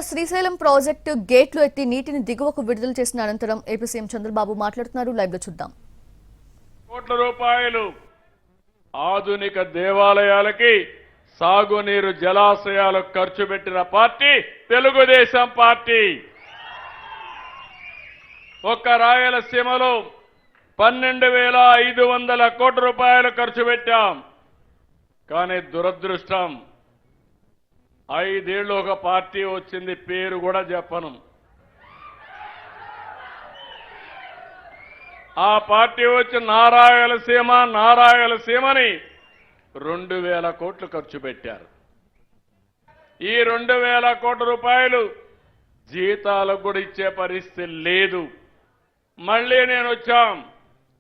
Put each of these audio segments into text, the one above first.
Srisailam project గేట్లు ఎత్తి నీటిని దిగువకు విడుదల చేసిన అనంతరం ఏపీ సీఎం చంద్రబాబు మాట్లాడుతున్నారు. లైవ్ లో చూద్దాం. కోట్ల రూపాయలు ఆధునిక దేవాలయాలకి సాగునీరు జలాశయాలకు ఖర్చు పెట్టిన పార్టీ తెలుగుదేశం పార్టీ. ఒక్క రాయలసీమలో 12,500 కోట్ల రూపాయలు ఖర్చు పెట్టాం. కానీ దురదృష్టం 5 ఏళ్ళు ఒక పార్టీ వచ్చింది, పేరు కూడా చెప్పను. ఆ పార్టీ వచ్చి నారాయలసీమని 2,000 కోట్లు ఖర్చు పెట్టారు. ఈ 2,000 కోట్ల రూపాయలు జీతాలకు కూడా ఇచ్చే పరిస్థితి లేదు. మళ్ళీ నేను వచ్చాం,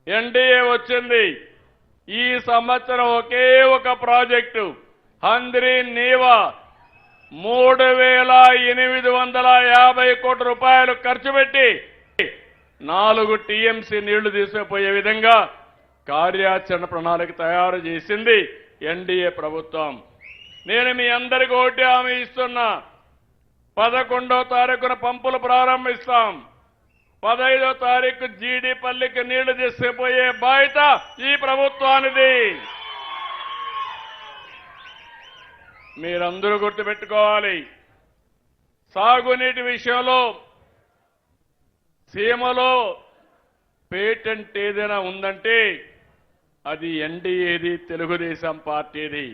ఎన్డీఏ వచ్చింది. ఈ సంవత్సరం ఒకే ఒక ప్రాజెక్టు హంద్రీ నీవా 3,850 కోట్ల రూపాయలు ఖర్చు పెట్టి 4 టీఎంసీ నీళ్లు తీసుకుపోయే విధంగా కార్యాచరణ ప్రణాళిక తయారు చేసింది ఎన్డీఏ ప్రభుత్వం. నేను మీ అందరికీ ఒకటి హామీ ఇస్తున్నా, 11వ తారీఖున పంపులు ప్రారంభిస్తాం. 15వ తారీఖు జీడిపల్లికి నీళ్లు తీసుకుపోయే బాధ్యత ఈ ప్రభుత్వానిది. మీరందరూ గుర్తుపెట్టుకోవాలి, సాగునీటి విషయంలో సీమలో పేటెంట్ ఏదైనా ఉందంటే అది ఎన్డీఏది, తెలుగుదేశం పార్టీది.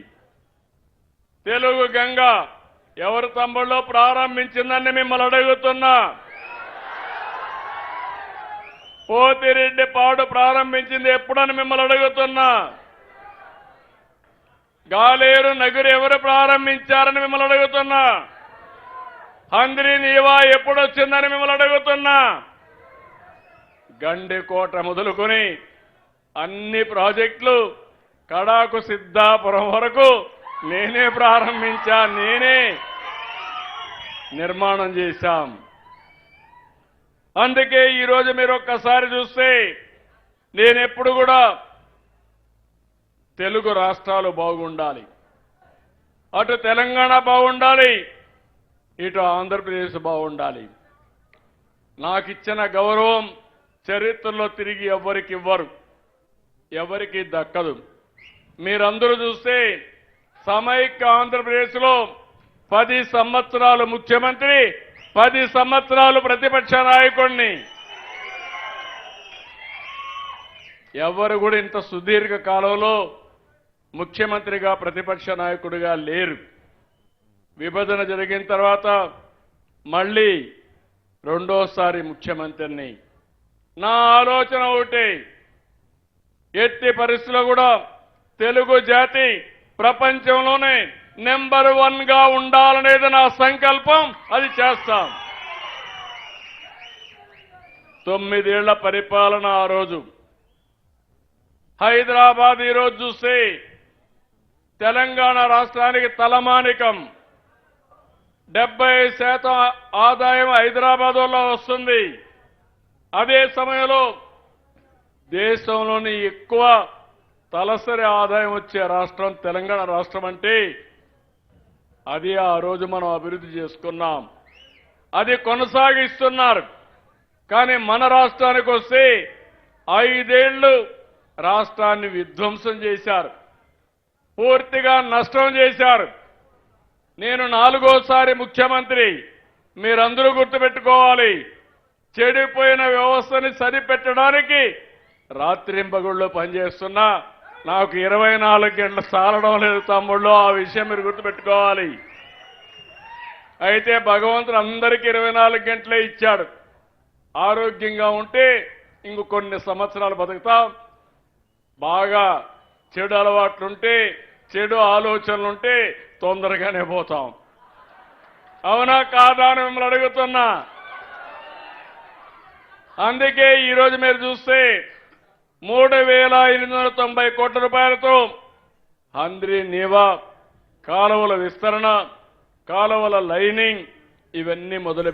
తెలుగు గంగ ఎవరు తమ్ముళ్ళు ప్రారంభించిందని మిమ్మల్ని అడుగుతున్నా. పోతిరెడ్డి పాడు ప్రారంభించింది ఎప్పుడని మిమ్మల్ని అడుగుతున్నా. గాలేరు నగరు ఎవరు ప్రారంభించారని మిమ్మల్ని అడుగుతున్నా. హంద్రీ నీవా ఎప్పుడు వచ్చిందని మిమ్మల్ని అడుగుతున్నా. గండికోట మొదలుకొని అన్ని ప్రాజెక్టులు కడాకు సిద్ధాపురం వరకు నేనే ప్రారంభించా, నేనే నిర్మాణం చేశాం. అందుకే ఈరోజు మీరు ఒక్కసారి చూస్తే నేనెప్పుడు కూడా తెలుగు రాష్ట్రాలు బాగుండాలి, అటు తెలంగాణ బాగుండాలి, ఇటు ఆంధ్రప్రదేశ్ బాగుండాలి. నాకిచ్చిన గౌరవం చరిత్రలో తిరిగి ఎవరికి ఇవ్వరు, ఎవరికి దక్కదు. మీరందరూ చూస్తే సమైక్య ఆంధ్రప్రదేశ్లో 10 సంవత్సరాలు ముఖ్యమంత్రి, 10 సంవత్సరాలు ప్రతిపక్ష నాయకుడిని. ఎవరు కూడా ఇంత సుదీర్ఘ కాలంలో ముఖ్యమంత్రిగా ప్రతిపక్ష నాయకుడిగా లేరు. విభజన జరిగిన తర్వాత మళ్ళీ రెండోసారి ముఖ్యమంత్రిని. నా ఆలోచన ఒకటి, ఎట్టి పరిస్థితుల్లో కూడా తెలుగు జాతి ప్రపంచంలోనే నెంబర్ 1 గా ఉండాలనేది నా సంకల్పం. అది చేస్తాం. 9 ఏళ్ల పరిపాలన ఆ రోజు. హైదరాబాద్ ఈరోజు చూస్తే తెలంగాణ రాష్ట్రానికి తలమానికం. 70% ఆదాయం హైదరాబాద్లో వస్తుంది. అదే సమయంలో దేశంలోని ఎక్కువ తలసరి ఆదాయం వచ్చే రాష్ట్రం తెలంగాణ రాష్ట్రం. అంటే అది ఆ రోజు మనం అభివృద్ధి చేసుకున్నాం, అది కొనసాగిస్తున్నారు. కానీ మన రాష్ట్రానికి వస్తే 5 ఏళ్లు రాష్ట్రాన్ని విధ్వంసం చేశారు, పూర్తిగా నష్టం చేశారు. నేను 4వసారి ముఖ్యమంత్రి. మీరందరూ గుర్తుపెట్టుకోవాలి, చెడిపోయిన వ్యవస్థని సరిపెట్టడానికి రాత్రింబగుళ్ళు పనిచేస్తున్నా. నాకు 24 గంటలు చాలడం లేదు తమ్ముళ్ళు, ఆ విషయం మీరు గుర్తుపెట్టుకోవాలి. అయితే భగవంతుడు అందరికీ 24 గంటలే ఇచ్చాడు. ఆరోగ్యంగా ఉంటే ఇంక కొన్ని సంవత్సరాలు బతుకుతాం. బాగా చెడు అలవాట్లుంటే, చెడు ఆలోచనలుంటే తొందరగానే పోతాం. అవునా కాదా అని మిమ్మల్ని అడుగుతున్నా. అందుకే ఈరోజు మీరు చూస్తే 3,890 కోట్ల రూపాయలతో హంద్రీ నీవా కాలువల విస్తరణ, కాలువల లైనింగ్ ఇవన్నీ మొదలు